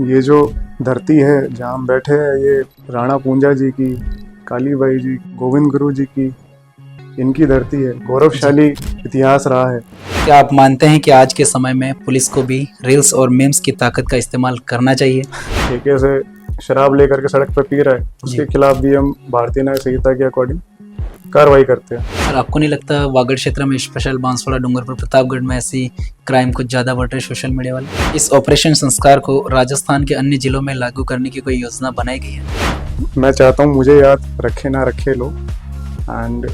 ये जो धरती है जहाँ हम बैठे हैं, ये राणा पूंजा जी की, काली बाई जी, गोविंद गुरु जी की, इनकी धरती है। जी। गौरवशाली इतिहास रहा है। क्या आप मानते हैं कि आज के समय में पुलिस को भी रील्स और मीम्स की ताकत का इस्तेमाल करना चाहिए? ठेके से शराब लेकर के सड़क पर पी रहा है, जी। उसके खिलाफ भी हम भारतीय न्याय संहिता के अकॉर्डिंग कार्रवाई करते हैं। और आपको नहीं लगता वागड़ क्षेत्र में, स्पेशल बांसवाड़ा, डूंगरपुर, प्रतापगढ़ में ऐसी क्राइम कुछ ज़्यादा बढ़ रहे सोशल मीडिया वाले? इस ऑपरेशन संस्कार को राजस्थान के अन्य जिलों में लागू करने की कोई योजना बनाई गई है? मैं चाहता हूँ मुझे याद रखे ना रखे लोग, एंड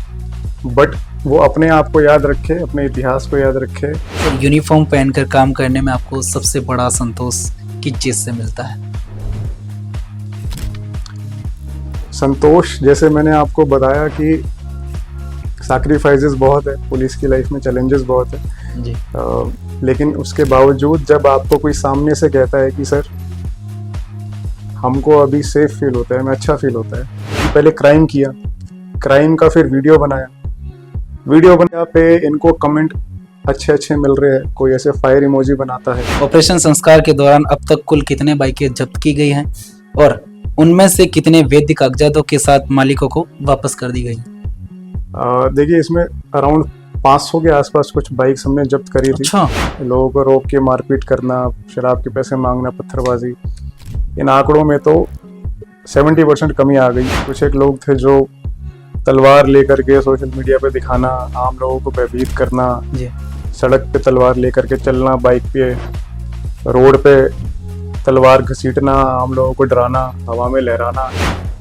बट वो अपने आप को याद रखे, अपने इतिहास को याद रखे। और यूनिफॉर्म पहनकर काम करने में आपको सबसे बड़ा संतोष किस चीज़ से मिलता है? संतोष, जैसे मैंने आपको बताया कि सैक्रिफाइसेस बहुत है, पुलिस की लाइफ में चैलेंजेस बहुत है। जी। लेकिन उसके बावजूद जब आपको कोई सामने से कहता है कि सर हमको अभी सेफ फील होता है, हमें अच्छा फील होता है। पहले क्राइम किया, क्राइम का फिर वीडियो बनाया, वीडियो बना पे इनको कमेंट अच्छे अच्छे मिल रहे हैं, कोई ऐसे फायर इमोजी बनाता है। ऑपरेशन संस्कार के दौरान अब तक कुल कितने बाइकें जब्त की गई हैं और उनमें से कितने वैध कागजातों के साथ मालिकों को वापस कर दी गई? देखिए, इसमें अराउंड 500 के आसपास कुछ बाइक्स हमने जब्त करी थी। अच्छा। लोगों को रोक के मारपीट करना, शराब के पैसे मांगना, पत्थरबाजी, इन आंकड़ों में तो 70% कमी आ गई। कुछ एक लोग थे जो तलवार लेकर के सोशल मीडिया पे दिखाना, आम लोगों को भयभीत करना, जी। सड़क पे तलवार लेकर के चलना, बाइक पे, रोड पे तलवार घसीटना, आम लोगों को डराना, हवा में लहराना।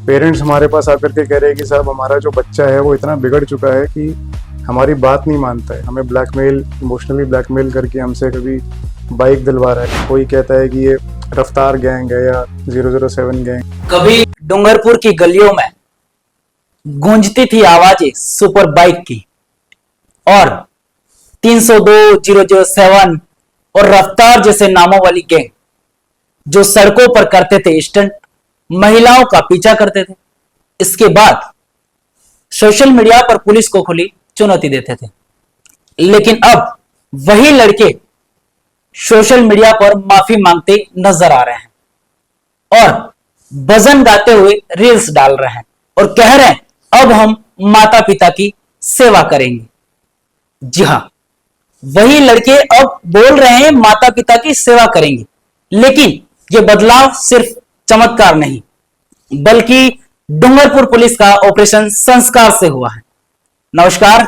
पेरेंट्स हमारे पास आकर के कह रहे हैं कि साहब हमारा जो बच्चा है वो इतना बिगड़ चुका है कि हमारी बात नहीं मानता है, हमें ब्लैकमेल, इमोशनली ब्लैकमेल करके हमसे कभी बाइक दिलवा रहा है। कोई कहता है कि ये रफ्तार गैंग है या 007 गैंग। कभी डूंगरपुर की गलियों में गूंजती थी आवाजें सुपर बाइक की और 302, 007 और रफ्तार जैसे नामों वाली गैंग जो सड़कों पर करते थे स्टंट, महिलाओं का पीछा करते थे। इसके बाद सोशल मीडिया पर पुलिस को खुली चुनौती देते थे। लेकिन अब वही लड़के सोशल मीडिया पर माफी मांगते नजर आ रहे हैं और भजन गाते हुए रील्स डाल रहे हैं और कह रहे हैं अब हम माता पिता की सेवा करेंगे। जी हां, वही लड़के अब बोल रहे हैं माता पिता की सेवा करेंगे। लेकिन यह बदलाव सिर्फ चमत्कार नहीं, बल्कि डूंगरपुर पुलिस का ऑपरेशन संस्कार से हुआ है। नमस्कार,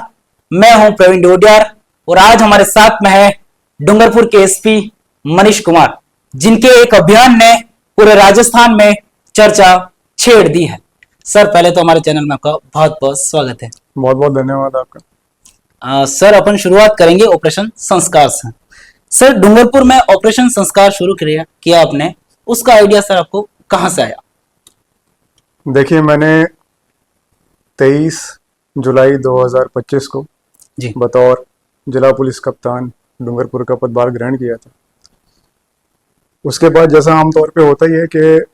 मैं हूं प्रवीण डोडियार और आज हमारे साथ में है डूंगरपुर के एसपी मनीष कुमार, जिनके एक अभियान ने पूरे राजस्थान में चर्चा छेड़ दी है। सर, पहले तो हमारे चैनल में आपका बहुत बहुत स्वागत है। बहुत बहुत धन्यवाद आपका। सर, अपन शुरुआत करेंगे ऑपरेशन संस्कार से। सर, डूंगरपुर में ऑपरेशन संस्कार शुरू किया आपने, उसका आइडिया सर आपको कहां से आया? देखिए, मैंने 23 जुलाई 2025 को जी। बतौर जिला पुलिस कप्तान डूंगरपुर का पदभार ग्रहण किया था। उसके बाद जैसा आमतौर पे होता ही है कि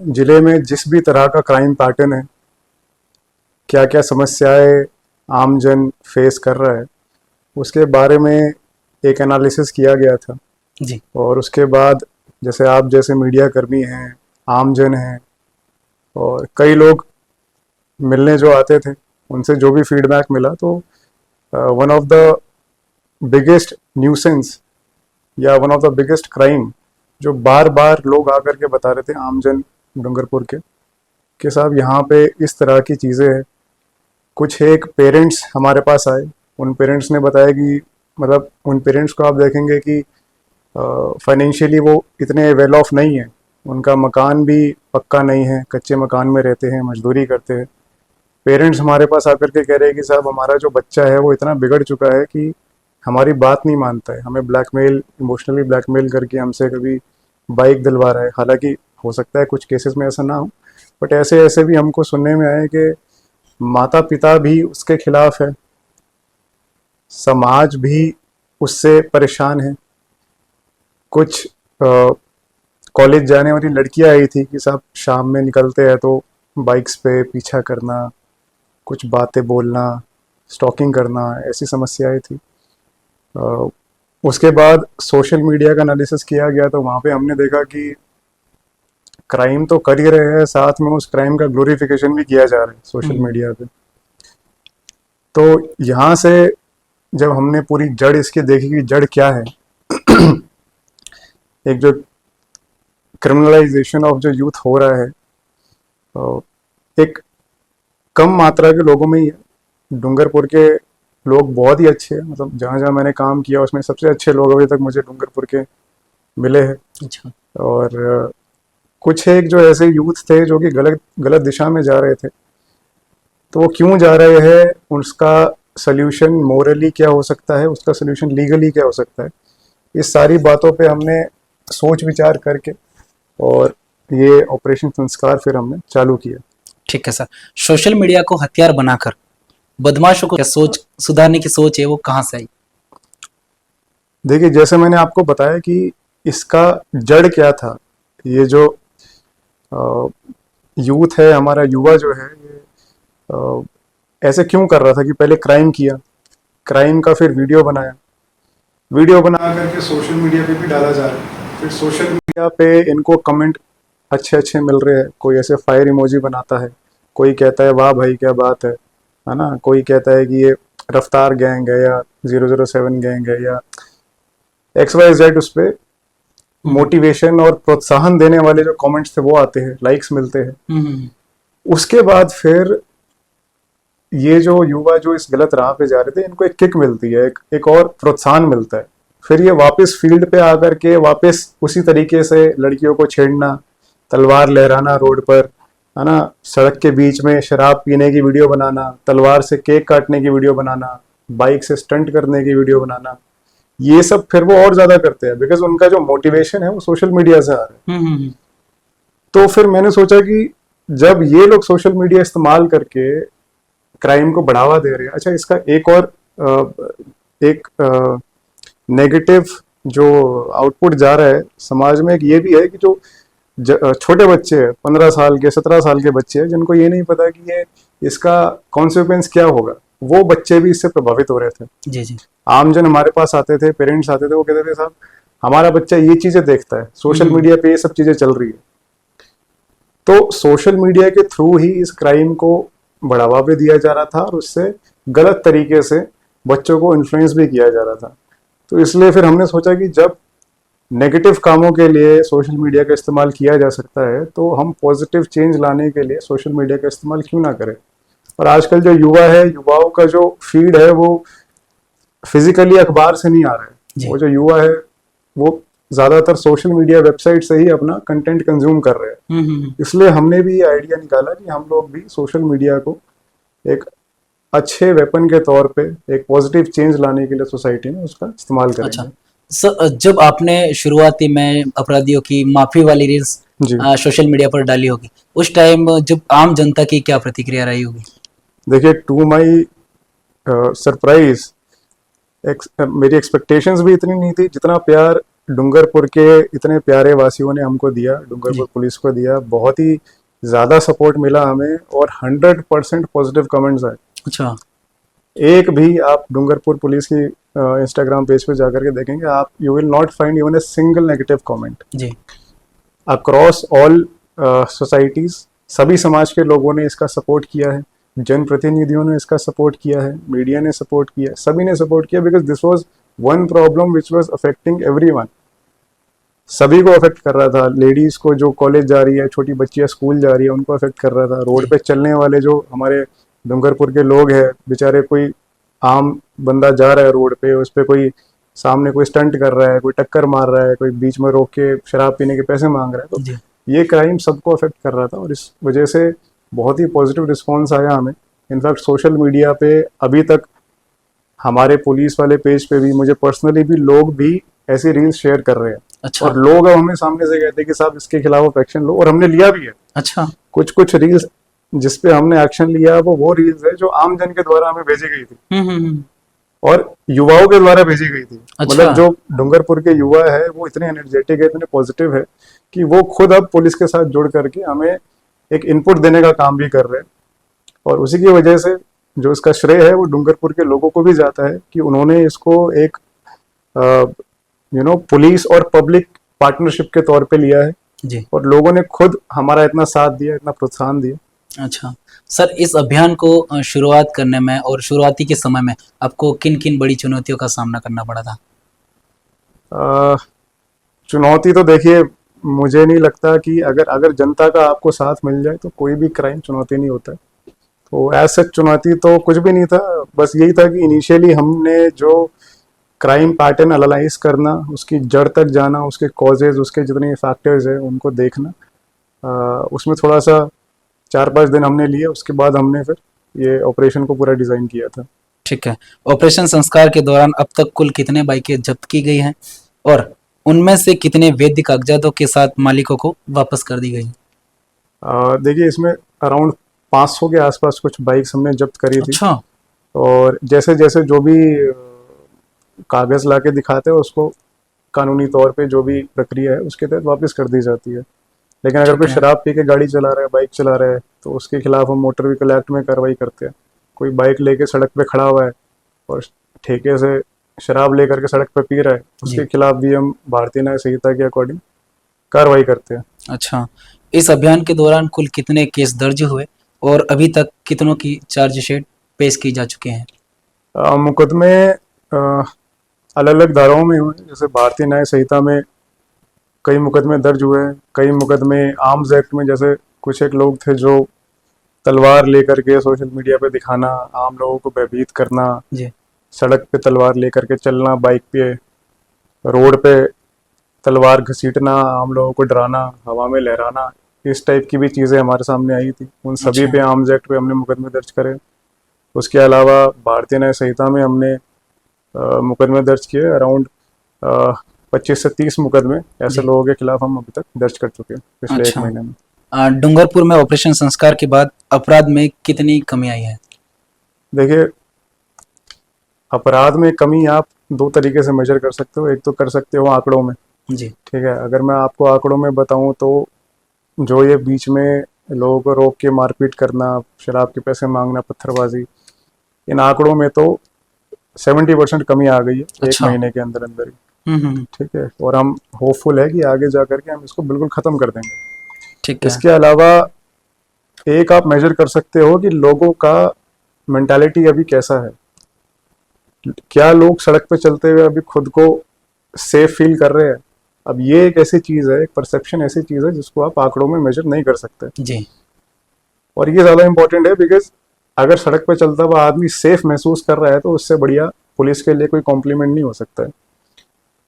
जिले में जिस भी तरह का क्राइम पैटर्न है, क्या क्या समस्याएं आमजन फेस कर रहा है, उसके बारे में एक एनालिसिस किया गया था। जी। और उसके बाद जैसे आप जैसे मीडिया कर्मी हैं, आमजन हैं, और कई लोग मिलने जो आते थे, उनसे जो भी फीडबैक मिला, तो one of the biggest nuisance या one of the biggest crime जो बार बार लोग आकर के बता रहे थे, आमजन डूंगरपुर के, कि साहब यहाँ पे इस तरह की चीज़ें हैं। कुछ एक पेरेंट्स हमारे पास आए, उन पेरेंट्स ने बताया कि मतलब उन पेरेंट्स को आप देखेंगे कि फाइनेंशियली वो इतने वेल ऑफ नहीं है, उनका मकान भी पक्का नहीं है, कच्चे मकान में रहते हैं, मजदूरी करते हैं। पेरेंट्स हमारे पास आकर के कह रहे हैं कि साहब हमारा जो बच्चा है वो इतना बिगड़ चुका है कि हमारी बात नहीं मानता है, हमें ब्लैकमेल, इमोशनली ब्लैकमेल करके हमसे कभी बाइक दिलवा रहा है। हालांकि हो सकता है कुछ केसेस में ऐसा ना हो, बट ऐसे ऐसे भी हमको सुनने में आए कि माता पिता भी उसके खिलाफ है, समाज भी उससे परेशान है। कुछ कॉलेज जाने वाली लड़कियां आई थी कि साहब शाम में निकलते हैं तो बाइक्स पे पीछा करना, कुछ बातें बोलना, स्टॉकिंग करना, ऐसी समस्याएं थी। उसके बाद सोशल मीडिया का एनालिसिस किया गया तो वहाँ पे हमने देखा कि क्राइम तो कर ही रहे हैं, साथ में उस क्राइम का ग्लोरिफिकेशन भी किया जा रहा है सोशल मीडिया पे। तो यहाँ से जब हमने पूरी जड़ इसकी देखी कि जड़ क्या है, एक जो क्रिमिनलाइजेशन ऑफ जो यूथ हो रहा है, तो एक कम मात्रा के लोगों में ही है। डूंगरपुर के लोग बहुत ही अच्छे हैं, मतलब जहाँ जहाँ मैंने काम किया उसमें सबसे अच्छे लोग अभी तक मुझे डूंगरपुर के मिले हैं। अच्छा। और कुछ एक जो ऐसे यूथ थे जो कि गलत गलत दिशा में जा रहे थे, तो वो क्यों जा रहे हैं, उसका सल्यूशन मोरली क्या हो सकता है, उसका सल्यूशन लीगली क्या हो सकता है, इस सारी बातों पे हमने सोच विचार करके और ये ऑपरेशन संस्कार फिर हमने चालू किया। ठीक है सर, सोशल मीडिया को हथियार बनाकर बदमाशों को क्या सोच सुधारने की सोच है, वो कहाँ से आई? देखिए, जैसे मैंने आपको बताया कि इसका जड़ क्या था, ये जो यूथ है हमारा, युवा जो है, ये ऐसे क्यों कर रहा था कि पहले क्राइम किया, क्राइम का फिर वीडियो बनाया, वीडियो बना करके सोशल मीडिया पे भी डाला जा रहा है, फिर सोशल मीडिया पे इनको कमेंट अच्छे अच्छे मिल रहे हैं, कोई ऐसे फायर इमोजी बनाता है, कोई कहता है वाह भाई क्या बात है ना, कोई कहता है कि ये रफ्तार गैंग है या 007 गैंग है या XYZ, उस पर मोटिवेशन और प्रोत्साहन देने वाले जो कमेंट्स थे वो आते हैं, लाइक्स मिलते हैं। उसके बाद फिर ये जो युवा जो इस गलत राह पे जा रहे थे, इनको एक किक मिलती है, एक और प्रोत्साहन मिलता है, फिर ये वापस फील्ड पे आकर के वापस उसी तरीके से लड़कियों को छेड़ना, तलवार लहराना रोड पर, है ना, सड़क के बीच में शराब पीने की वीडियो बनाना, तलवार से केक काटने की वीडियो बनाना, बाइक से स्टंट करने की वीडियो बनाना, ये सब फिर वो और ज्यादा करते हैं बिकॉज उनका जो मोटिवेशन है वो सोशल मीडिया से आ रहा है। तो फिर मैंने सोचा कि जब ये लोग सोशल मीडिया इस्तेमाल करके क्राइम को बढ़ावा दे रहे हैं, अच्छा इसका एक और एक नेगेटिव जो आउटपुट जा रहा है समाज में, एक ये भी है कि जो छोटे बच्चे हैं, 15 साल के 17 साल के बच्चे हैं, जिनको ये नहीं पता कि ये इसका कॉन्सिक्वेंस क्या होगा, वो बच्चे भी इससे प्रभावित हो रहे थे। जी जी। आमजन हमारे पास आते थे, पेरेंट्स आते थे, वो कहते थे साहब हमारा बच्चा ये चीजें देखता है, सोशल मीडिया पे ये सब चीजें चल रही है। तो सोशल मीडिया के थ्रू ही इस क्राइम को बढ़ावा भी दिया जा रहा था और उससे गलत तरीके से बच्चों को इन्फ्लुएंस भी किया जा रहा था। तो इसलिए फिर हमने सोचा कि जब नेगेटिव कामों के लिए सोशल मीडिया का इस्तेमाल किया जा सकता है, तो हम पॉजिटिव चेंज लाने के लिए सोशल मीडिया का इस्तेमाल क्यों ना करें। और आजकल जो युवा है, युवाओं का जो फीड है वो फिजिकली अखबार से नहीं आ रहा है, वो जो युवा है वो ज्यादातर सोशल मीडिया वेबसाइट से ही अपना कंटेंट कंज्यूम कर रहे हैं। इसलिए हमने भी ये आइडिया निकाला कि हम लोग भी सोशल मीडिया को एक अच्छे वेपन के तौर पे एक पॉजिटिव चेंज लाने के लिए सोसाइटी में उसका इस्तेमाल करेंगे। अच्छा सर, जब आपने शुरुआती में अपराधियों की माफी वाली रील्स सोशल मीडिया पर डाली होगी, उस टाइम जब आम जनता की क्या प्रतिक्रिया रही होगी? देखिए, टू माई सरप्राइज मेरी एक्सपेक्टेशंस भी इतनी नहीं थी जितना प्यार डूंगरपुर के इतने प्यारे वासियों ने हमको दिया, डूंगरपुर पुलिस को दिया। बहुत ही ज्यादा सपोर्ट मिला हमें और 100% पॉजिटिव कमेंट्स आए। अच्छा। एक भी आप डूंगरपुर पुलिस की इंस्टाग्राम पेज पे जाकर के देखेंगे, आप you will not find even a single negative comment. जी। अक्रॉस ऑल सोसाइटीज सभी समाज के लोगों ने इसका सपोर्ट किया है, जनप्रतिनिधियों ने इसका सपोर्ट किया है, मीडिया ने सपोर्ट किया, सभी ने सपोर्ट किया, because this was one problem which was affecting everyone. सभी को अफेक्ट कर रहा था। लेडीज को जो कॉलेज जा रही है, छोटी बच्चियां स्कूल जा रही है, उनको अफेक्ट कर रहा था। रोड पे चलने वाले जो हमारे डूंगरपुर के लोग हैं, बेचारे कोई आम बंदा जा रहा है रोड पे, उस पर कोई सामने कोई स्टंट कर रहा है, कोई टक्कर मार रहा है, कोई बीच में रोक के शराब पीने के पैसे मांग रहा है, तो ये क्राइम सबको अफेक्ट कर रहा था। और इस वजह से बहुत ही पॉजिटिव रिस्पॉन्स आया हमें। इनफैक्ट सोशल मीडिया पे अभी तक हमारे पुलिस वाले पेज पे भी, मुझे पर्सनली भी, लोग भी ऐसी रील्स शेयर कर रहे हैं। अच्छा। और लोग अब हमें सामने से कहते हैं कि साहब इसके खिलाफ आप एक्शन लो, और हमने लिया भी है। अच्छा। कुछ रील्स जिसपे हमने एक्शन लिया वो रील्स है जो आम जन के द्वारा हमें भेजी गई थी और युवाओं के द्वारा भेजी गई थी। अच्छा। मतलब जो डूंगरपुर के युवा है वो इतने एनर्जेटिक है, इतने पॉजिटिव है कि वो खुद अब पुलिस के साथ जुड़ करके हमें एक इनपुट देने का काम भी कर रहे हैं। और उसी की वजह से जो इसका श्रेय है वो डूंगरपुर के लोगों को भी जाता है कि उन्होंने इसको एक पुलिस और पब्लिक पार्टनरशिप के तौर पे लिया है। जी। और लोगों ने खुद हमारा इतना साथ दिया, इतना प्रोत्साहन दिया। अच्छा सर, इस अभियान को शुरुआत करने में और शुरुआती के समय में आपको किन किन बड़ी चुनौतियों का सामना करना पड़ा था? अ, चुनौती तो देखिए, मुझे नहीं लगता कि अगर अगर जनता का आपको साथ मिल जाए तो कोई भी क्राइम चुनौती नहीं होता है। तो एज सच चुनौती तो कुछ भी नहीं था, बस यही था कि इनिशियली हमने जो क्राइम पैटर्न एनालाइज करना, उसकी जड़ तक जाना, उसके कॉजेज, उसके जितने फैक्टर्स है उनको देखना, उसमें थोड़ा सा 4-5 दिन हमने लिए। उसके बाद हमने फिर ये ऑपरेशन को पूरा डिज़ाइन किया था। ठीक है। ऑपरेशन संस्कार के दौरान अब तक कुल कितने बाइकें जब्त की गई हैं और उनमें से कितने वैध कागजातों के साथ मालिकों को वापस कर दी गई? देखिए, इसमें अराउंड 500 के आसपास कुछ बाइक्स हमने जब्त करी थी। अच्छा। और जैसे जैसे जो भी कागज़ ला के दिखाते हैं उसको कानूनी तौर पे जो भी प्रक्रिया है उसके तहत वापस कर दी जाती है। लेकिन अगर ठीक कोई है। शराब पी के गाड़ी चला रहा है, बाइक चला रहा है, तो उसके खिलाफ हम मोटर व्हीकल एक्ट में कार्रवाई करते हैं। कोई बाइक लेके सड़क पे खड़ा हुआ है और ठेके से शराब लेकर के सड़क पे पी रहा है, जी। उसके खिलाफ भी हम भारतीय न्याय संहिता के अकॉर्डिंग कार्रवाई करते हैं। अच्छा, इस अभियान के दौरान कुल कितने केस दर्ज हुए और अभी तक कितनों की चार्जशीट पेश की जा चुके हैं? मुकदमे अलग अलग धाराओं में हुए, जैसे भारतीय न्याय संहिता में कई मुकदमे दर्ज हुए हैं, कई मुकदमे आर्म्स एक्ट में, जैसे कुछ एक लोग थे जो तलवार लेकर के सोशल मीडिया पे दिखाना, आम लोगों को भयभीत करना, जी। सड़क पे तलवार लेकर के चलना, बाइक पे, रोड पे तलवार घसीटना, आम लोगों को डराना, हवा में लहराना, इस टाइप की भी चीज़ें हमारे सामने आई थी। उन सभी अच्छा। पे आर्म्स एक्ट पे हमने मुकदमे दर्ज करे। उसके अलावा भारतीय न्याय संहिता में हमने मुकदमे दर्ज किए, अराउंड 25 से 30 मुकदमे ऐसे जी। लोगों के खिलाफ हम अभी तक दर्ज कर चुके हैं पिछले 1 अच्छा। महीने में। डूंगरपुर में ऑपरेशन संस्कार के बाद अपराध में कितनी कमी आई है? देखिए, अपराध में कमी आप 2 तरीके से मेजर कर सकते हो। एक तो कर सकते हो आंकड़ों में, जी। ठीक है। अगर मैं आपको आंकड़ों में बताऊं तो जो ये बीच में लोगों को रोक के मारपीट करना, शराब के पैसे मांगना, पत्थरबाजी, इन आंकड़ों में तो 70% कमी आ गई है 1 अच्छा। महीने के अंदर अंदर ही, हम्म। ठीक है। और हम होपफुल है कि आगे जा करके हम इसको बिल्कुल ख़त्म कर देंगे। ठीक है। इसके अलावा एक आप मेजर कर सकते हो कि लोगों का मेंटालिटी अभी कैसा है। क्या लोग सड़क पे चलते हुए अभी खुद को सेफ फील कर रहे हैं? अब ये एक ऐसी चीज़ है, एक परसेप्शन ऐसी चीज़ है जिसको आप आंकड़ों में मेजर नहीं कर सकते। जी। और ये ज़्यादा इंपॉर्टेंट है, बिकॉज अगर सड़क पे चलता हुआ आदमी सेफ महसूस कर रहा है तो उससे बढ़िया पुलिस के लिए कोई कॉम्प्लीमेंट नहीं हो सकता है।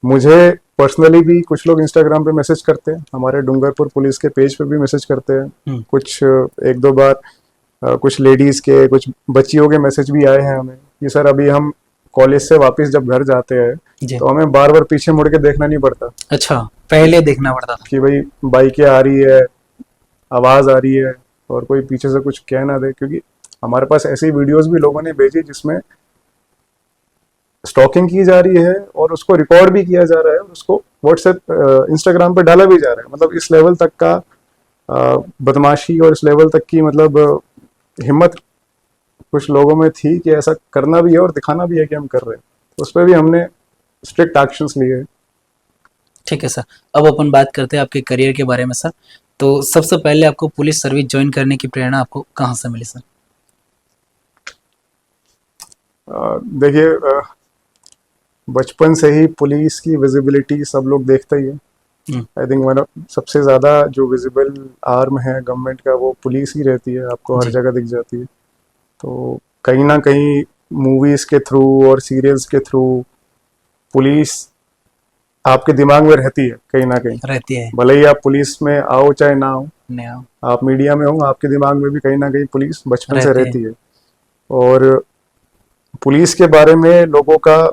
मुझे पर्सनली भी कुछ लोग इंस्टाग्राम पे मैसेज करते हैं, हमारे डूंगरपुर पुलिस के पेज पे भी मैसेज करते हैं। कुछ 1-2 बार कुछ लेडीज़ के, कुछ बच्चियों के मैसेज भी आए हैं हमें कि सर अभी हम कॉलेज से वापस जब घर जाते हैं जी। तो हमें बार बार पीछे मुड़ के देखना नहीं पड़ता अच्छा, पहले देखना पड़ता था। कि भाई बाइकें आ रही है, आवाज़ आ रही है और कोई पीछे से कुछ कह ना दे। क्योंकि हमारे पास ऐसी वीडियोस भी लोगों ने भेजी जिसमें स्टॉकिंग की जा रही है और उसको रिकॉर्ड भी किया जा रहा है और उसको व्हाट्सएप इंस्टाग्राम पे डाला भी जा रहा है। मतलब इस लेवल तक का बदमाशी और इस लेवल तक की मतलब हिम्मत कुछ लोगों में थी कि ऐसा करना भी है और दिखाना भी है कि हम कर रहे हैं। तो उस पर भी हमने स्ट्रिक्ट एक्शंस लिए हैं। ठीक है सर, अब अपन बात करते हैं आपके करियर के बारे में सर। तो सबसे पहले आपको पुलिस सर्विस ज्वाइन करने की प्रेरणा आपको कहाँ से मिली सर? देखिए, बचपन से ही पुलिस की विजिबिलिटी सब लोग देखते ही है। आई थिंक वन सबसे ज़्यादा जो विजिबल आर्म है गवर्नमेंट का वो पुलिस ही रहती है, आपको हर जी। जगह दिख जाती है। तो कहीं ना कहीं मूवीज़ के थ्रू और सीरियल्स के थ्रू पुलिस आपके दिमाग में रहती है कहीं ना कहीं। रहती है। भले ही आप पुलिस में आओ चाहे ना हो, नया आप मीडिया में हो, आपके दिमाग में भी कहीं ना कहीं पुलिस बचपन से रहती है। रहती है। और पुलिस के बारे में लोगों का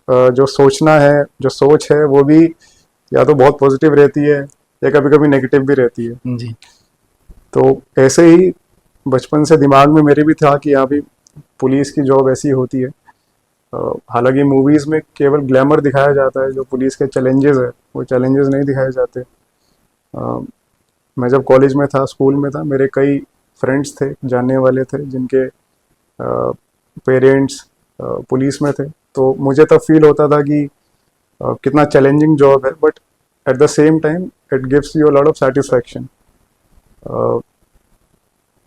जो सोचना है, जो सोच है, वो भी या तो बहुत पॉजिटिव रहती है या कभी कभी नेगेटिव भी रहती है। जी। तो ऐसे ही बचपन से दिमाग में मेरे भी था कि यहाँ भी पुलिस की जॉब ऐसी होती है। हालांकि मूवीज़ में केवल ग्लैमर दिखाया जाता है, जो पुलिस के चैलेंजेस है वो चैलेंजेस नहीं दिखाए जाते। मैं जब कॉलेज में था, स्कूल में था, मेरे कई फ्रेंड्स थे, जानने वाले थे जिनके पेरेंट्स पुलिस में थे। तो मुझे तब फील होता था कि कितना चैलेंजिंग जॉब है, but at the same time it gives you a lot of satisfaction.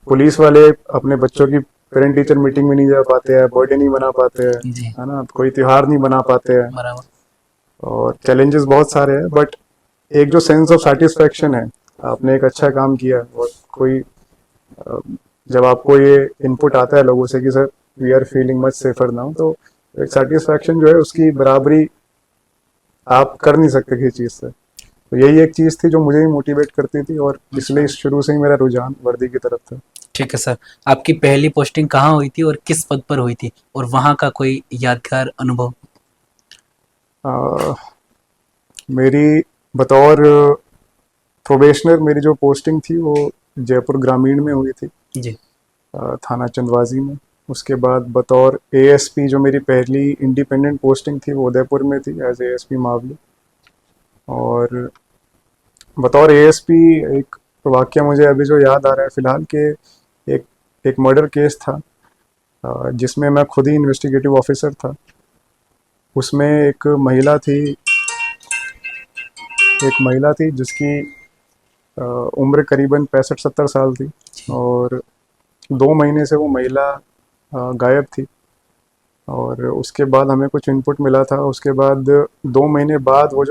Police वाले अपने बच्चों की पेरेंट टीचर मीटिंग में नहीं जा पाते हैं, बर्थडे नहीं बना पाते हैं, जी है ना, कोई त्योहार नहीं बना पाते हैं, बराबर। और चैलेंजेस बहुत सारे हैं, बट एक जो सेंस ऑफ सेटिस्फेक्शन है, आपने एक अच्छा काम किया, और कोई जब आपको ये इनपुट आता है लोगों से कि sir we are feeling much safer now, तो एक सेटिस्फेक्शन जो है उसकी बराबरी आप कर नहीं सकते किसी चीज़ से। तो यही एक चीज़ थी जो मुझे ही मोटिवेट करती थी, और इसलिए शुरू से ही मेरा रुझान वर्दी की तरफ था। ठीक है सर, आपकी पहली पोस्टिंग कहाँ हुई थी और किस पद पर हुई थी, और वहाँ का कोई यादगार अनुभव? अ, मेरी बतौर प्रोबेशनर मेरी जो पोस्टिंग थी वो जयपुर ग्रामीण में हुई थी, जी थाना चंदवाजी में। उसके बाद बतौर एएसपी जो मेरी पहली इंडिपेंडेंट पोस्टिंग थी वो उदयपुर में थी, एज एएसपी मावली। और बतौर एएसपी एक वाक्य मुझे अभी जो याद आ रहा है फिलहाल, कि एक एक मर्डर केस था, जिसमें मैं खुद ही इन्वेस्टिगेटिव ऑफिसर था। उसमें एक महिला थी जिसकी उम्र करीबन 65-70 साल थी, जी और 2 महीने से वो महिला गायब थी। और उसके बाद हमें कुछ इनपुट मिला था, उसके बाद 2 महीने बाद वो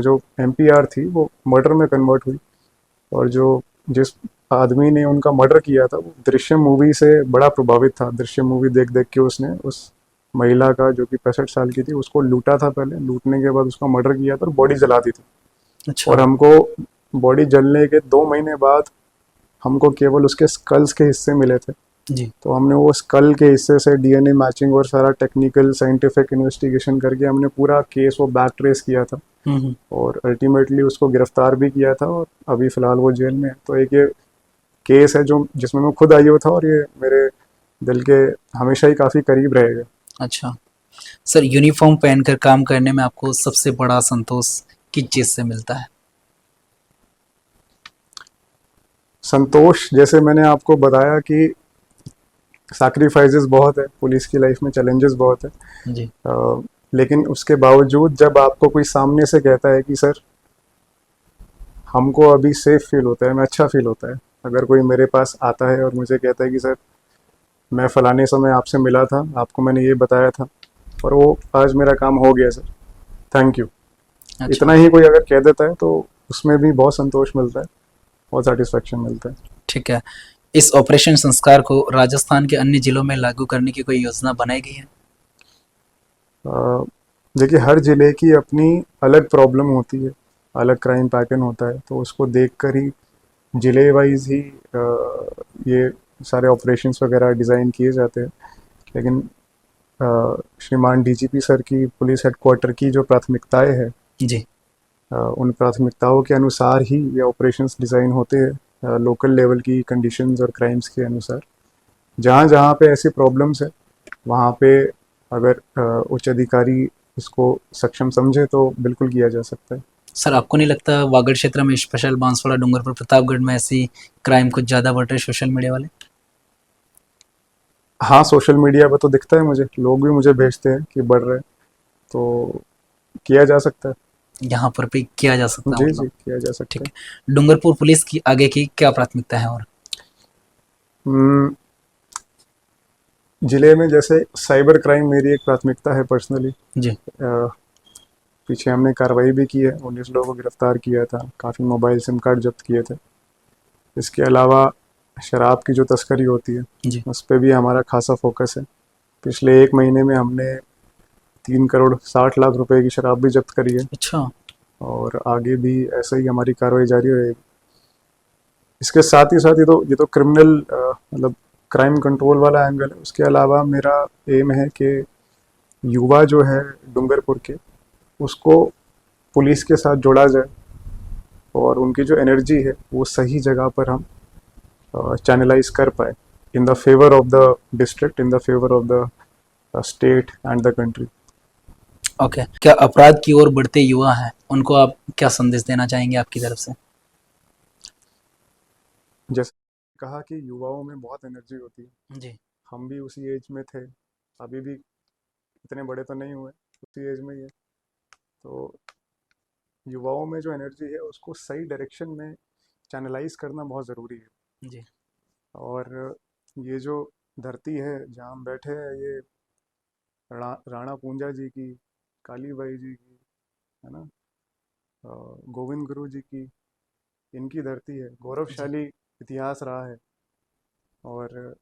जो एमपीआर थी वो मर्डर में कन्वर्ट हुई। और जो जिस आदमी ने उनका मर्डर किया था वो दृश्यम मूवी से बड़ा प्रभावित था। दृश्यम मूवी देख देख के उसने उस महिला का, जो कि 65 साल की थी, उसको लूटा था। पहले लूटने के बाद उसका मर्डर किया था और बॉडी जला दी थी। अच्छा। और हमको बॉडी जलने के 2 महीने बाद हमको केवल उसके स्कल्स के हिस्से मिले थे। जी तो हमने वो स्कल के हिस्से से डीएनए मैचिंग और सारा टेक्निकल साइंटिफिक इन्वेस्टिगेशन करके हमने पूरा केस वो बैक ट्रेस किया था, हम्म। और अल्टीमेटली उसको गिरफ्तार भी किया था, और अभी फ़िलहाल वो जेल में है। तो एक ये केस है जो जिसमें मैं खुद आईओ था, और ये मेरे दिल के हमेशा ही काफ़ी करीब रहेगा। अच्छा सर, यूनिफॉर्म पहनकर काम करने में आपको सबसे बड़ा संतोष किस चीज़ से मिलता है? संतोष, जैसे मैंने आपको बताया कि सैक्रिफाइसेस बहुत है, पुलिस की लाइफ में चैलेंजेस बहुत है, जी लेकिन उसके बावजूद जब आपको कोई सामने से कहता है कि सर हमको अभी सेफ फील होता है, हमें अच्छा फील होता है, अगर कोई मेरे पास आता है और मुझे कहता है कि सर मैं फ़लाने समय आपसे मिला था, आपको मैंने ये बताया था, और वो आज मेरा काम हो गया सर, थैंक यू, अच्छा। इतना ही कोई अगर कह देता है तो उसमें भी बहुत संतोष मिलता है, बहुत सेटिस्फेक्शन मिलता है। ठीक है, इस ऑपरेशन संस्कार को राजस्थान के अन्य जिलों में लागू करने की कोई योजना बनाई गई है? अ, देखिए, हर ज़िले की अपनी अलग प्रॉब्लम होती है, अलग क्राइम पैटर्न होता है, तो उसको देखकर ही ज़िले वाइज ही ये सारे ऑपरेशंस वगैरह डिज़ाइन किए जाते हैं। लेकिन श्रीमान डीजीपी सर की पुलिस हेडक्वार्टर की जो प्राथमिकताएं हैं, जी उन प्राथमिकताओं के अनुसार ही ये ऑपरेशंस डिज़ाइन होते हैं, लोकल लेवल की कंडीशंस और क्राइम्स के अनुसार। जहाँ जहाँ पे ऐसी प्रॉब्लम्स है, वहाँ पे अगर उच्च अधिकारी इसको सक्षम समझे तो बिल्कुल किया जा सकता है। सर, आपको नहीं लगता वागड़ क्षेत्र में स्पेशल बांसवाड़ा, डूंगरपुर, प्रतापगढ़ में ऐसी क्राइम कुछ ज़्यादा बढ़ रहे सोशल मीडिया वाले? हाँ, सोशल मीडिया पर तो दिखता है मुझे, लोग भी मुझे भेजते हैं कि बढ़ रहा है, तो किया जा सकता है। यहाँ पर भी किया जा सकता है जी जी, मतलब? किया जा सकता ठीक है। है, डूंगरपुर पुलिस की आगे की क्या प्राथमिकता है? और हम्म, जिले में जैसे साइबर क्राइम मेरी एक प्राथमिकता है पर्सनली। जी पीछे हमने कार्रवाई भी की है, 19 लोगों को गिरफ्तार किया था, काफ़ी मोबाइल सिम कार्ड जब्त किए थे। इसके अलावा शराब की जो तस्करी होती है, जी उस पर भी हमारा खासा फोकस है। पिछले 1 महीने में हमने 3 करोड़ 60 लाख रुपए की शराब भी जब्त करी है, अच्छा और आगे भी ऐसे ही हमारी कार्रवाई जारी रहेगी। इसके साथ ही साथ ये तो क्रिमिनल मतलब क्राइम कंट्रोल वाला एंगल है। उसके अलावा मेरा एम है कि युवा जो है डूंगरपुर के, उसको पुलिस के साथ जोड़ा जाए, और उनकी जो एनर्जी है वो सही जगह पर हम चैनलाइज कर पाए, in the favour of the district, in the favour of the state and the country. Okay, क्या अपराध की ओर बढ़ते युवा हैं, उनको आप क्या संदेश देना चाहेंगे आपकी तरफ से? जैसे कहा कि युवाओं में बहुत एनर्जी होती है, जी हम भी उसी एज में थे, अभी भी इतने बड़े तो नहीं हुए, उसी एज में ही है। तो युवाओं में जो एनर्जी है उसको सही डायरेक्शन में चैनलाइज करना बहुत ज़रूरी है। जी और ये जो धरती है जहाँ हम बैठे हैं, ये राणा पूंजा जी की, काली बाई जी की, है ना, गोविंद गुरु जी की, इनकी धरती है, जी गौरवशाली इतिहास रहा है। और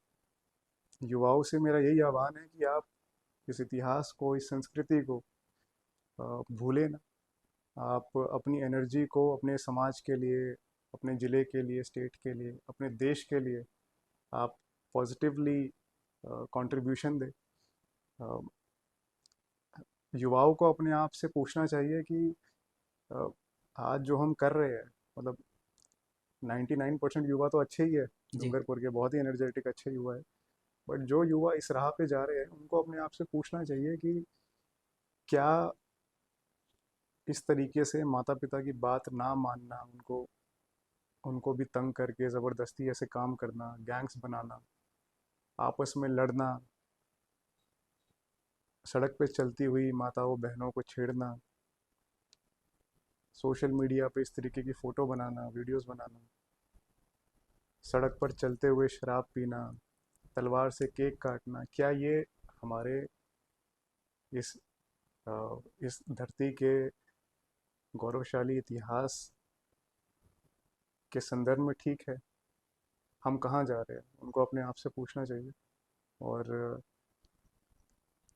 युवाओं से मेरा यही आह्वान है कि आप इस इतिहास को, इस संस्कृति को भूलें ना। आप अपनी एनर्जी को अपने समाज के लिए, अपने ज़िले के लिए, स्टेट के लिए, अपने देश के लिए आप पॉजिटिवली कंट्रीब्यूशन दें। अ, युवाओं को अपने आप से पूछना चाहिए कि अ, आज जो हम कर रहे हैं, मतलब 99% युवा तो अच्छे ही है, जी डूंगरपुर के बहुत ही एनर्जेटिक अच्छे युवा है। बट जो युवा इस राह पे जा रहे हैं उनको अपने आप से पूछना चाहिए कि क्या इस तरीके से माता पिता की बात ना मानना, उनको उनको भी तंग करके ज़बरदस्ती ऐसे काम करना, गैंग्स बनाना, आपस में लड़ना, सड़क पे चलती हुई माताओं बहनों को छेड़ना, सोशल मीडिया पे इस तरीके की फ़ोटो बनाना, वीडियोस बनाना, सड़क पर चलते हुए शराब पीना, तलवार से केक काटना, क्या ये हमारे इस इस धरती के गौरवशाली इतिहास के संदर्भ में ठीक है? हम कहाँ जा रहे हैं, उनको अपने आप से पूछना चाहिए। और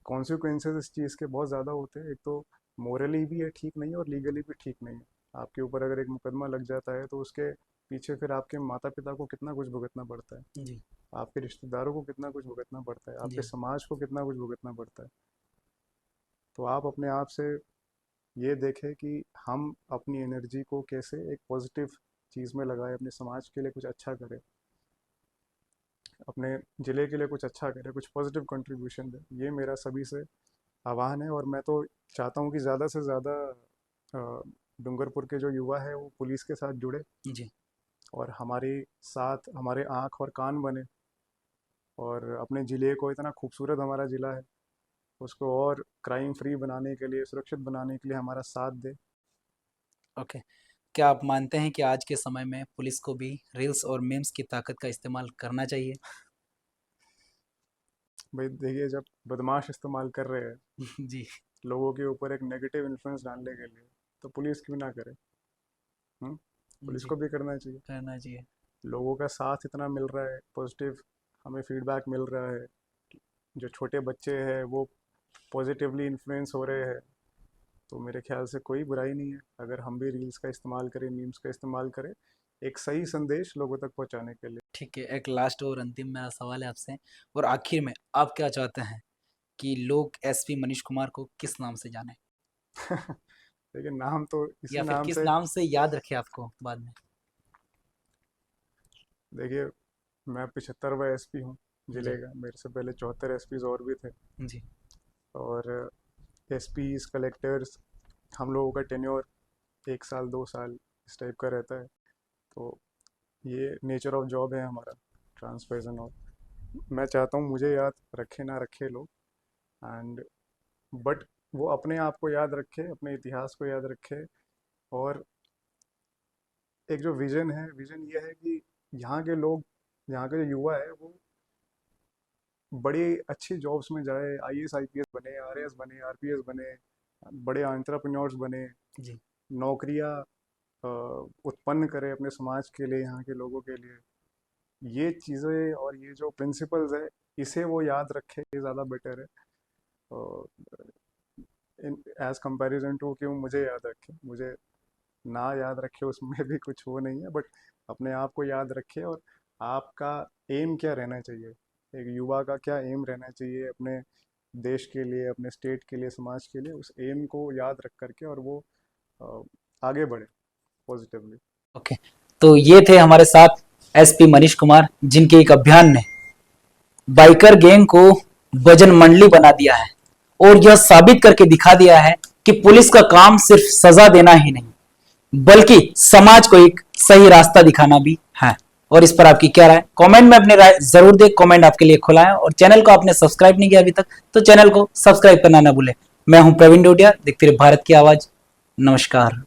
कॉन्सिक्वेंसेस इस चीज़ के बहुत ज़्यादा होते हैं। एक तो मोरली भी है ठीक नहीं है, और लीगली भी ठीक नहीं है। आपके ऊपर अगर एक मुकदमा लग जाता है तो उसके पीछे फिर आपके माता पिता को कितना कुछ भुगतना पड़ता है, जी आपके रिश्तेदारों को कितना कुछ भुगतना पड़ता है, आपके जी समाज को कितना कुछ भुगतना पड़ता है। तो आप अपने आप से ये देखें कि हम अपनी एनर्जी को कैसे एक पॉजिटिव चीज़ में लगाएं, अपने समाज के लिए कुछ अच्छा करें, अपने ज़िले के लिए कुछ अच्छा करें, कुछ पॉजिटिव कंट्रीब्यूशन दें। ये मेरा सभी से आह्वान है। और मैं तो चाहता हूँ कि ज़्यादा से ज़्यादा डूंगरपुर के जो युवा है वो पुलिस के साथ जुड़े, जी और हमारे साथ हमारे आँख और कान बने, और अपने ज़िले को, इतना खूबसूरत हमारा ज़िला है, उसको और क्राइम फ्री बनाने के लिए, सुरक्षित बनाने के लिए हमारा साथ दे। ओके। क्या आप मानते हैं कि आज के समय में पुलिस को भी रील्स और मीम्स की ताकत का इस्तेमाल करना चाहिए? भाई देखिए, जब बदमाश इस्तेमाल कर रहे हैं जी लोगों के ऊपर एक नेगेटिव इन्फ्लुएंस डालने के लिए, तो पुलिस क्यों ना करे? हम्म? पुलिस जी को भी करना चाहिए। करना चाहिए। लोगों का साथ इतना मिल रहा है, पॉजिटिव हमें फीडबैक मिल रहा है, जो छोटे बच्चे हैं वो पॉजिटिवली इन्फ्लुएंस हो रहे हैं, तो मेरे ख्याल से कोई बुराई नहीं है अगर हम भी रील्स का इस्तेमाल करें, मीम्स का इस्तेमाल करें, एक सही संदेश लोगों तक पहुंचाने के लिए। ठीक है, एक लास्ट और अंतिम मेरा सवाल है आपसे, और आखिर में आप क्या चाहते हैं कि लोग एसपी मनीष कुमार को किस नाम से जाने, लेकिन नाम तो या इसी फिर नाम किस से। नाम से याद रखे आपको बाद में? देखिए, मैं 75वां एसपी हूँ जी जिले का, मेरे से पहले 74 एसपीज और भी थे। जी और एसपीज, कलेक्टर्स, हम लोगों का टेन्योर 1 साल 2 साल इस टाइप का रहता है। तो ये नेचर ऑफ जॉब है हमारा, ट्रांसफर। और मैं चाहता हूँ मुझे याद रखे ना रखे लोग, एंड बट वो अपने आप को याद रखे, अपने इतिहास को याद रखे। और एक जो विज़न है, विज़न ये है कि यहाँ के लोग, यहाँ के जो युवा है वो बड़ी अच्छी जॉब्स में जाए, आईएएस आईपीएस बने, आरएएस बने, आरपीएस बने, बड़े एंटरप्रेन्योर्स बने, जी नौकरियाँ उत्पन्न करे अपने समाज के लिए, यहाँ के लोगों के लिए। ये चीज़ें और ये जो प्रिंसिपल्स है, इसे वो याद रखे, ये ज़्यादा बेटर है इन एज कंपैरिजन टू कि वो मुझे याद रखे। मुझे ना याद रखे उसमें भी कुछ वो नहीं है, बट अपने आप को याद रखे। और आपका एम क्या रहना चाहिए, एक युवा का क्या एम रहना चाहिए अपने देश के लिए, अपने स्टेट के लिए, समाज के लिए, उस एम को याद रख करके और वो अ, आगे बढ़े पॉजिटिवली। ओके। तो ये थे हमारे साथ एसपी मनीष कुमार, जिनके एक अभियान ने बाइकर गैंग को भजन मंडली बना दिया है, और यह साबित करके दिखा दिया है कि पुलिस का काम सिर्फ सजा देना ही नहीं, बल्कि समाज को एक सही रास्ता दिखाना भी है। और इस पर आपकी क्या राय? कमेंट में अपनी राय जरूर दें, कमेंट आपके लिए खुला है। और चैनल को आपने सब्सक्राइब नहीं किया अभी तक, तो चैनल को सब्सक्राइब करना ना भूले। मैं हूं प्रवीण डोडिया, देखते रहिए भारत की आवाज। नमस्कार।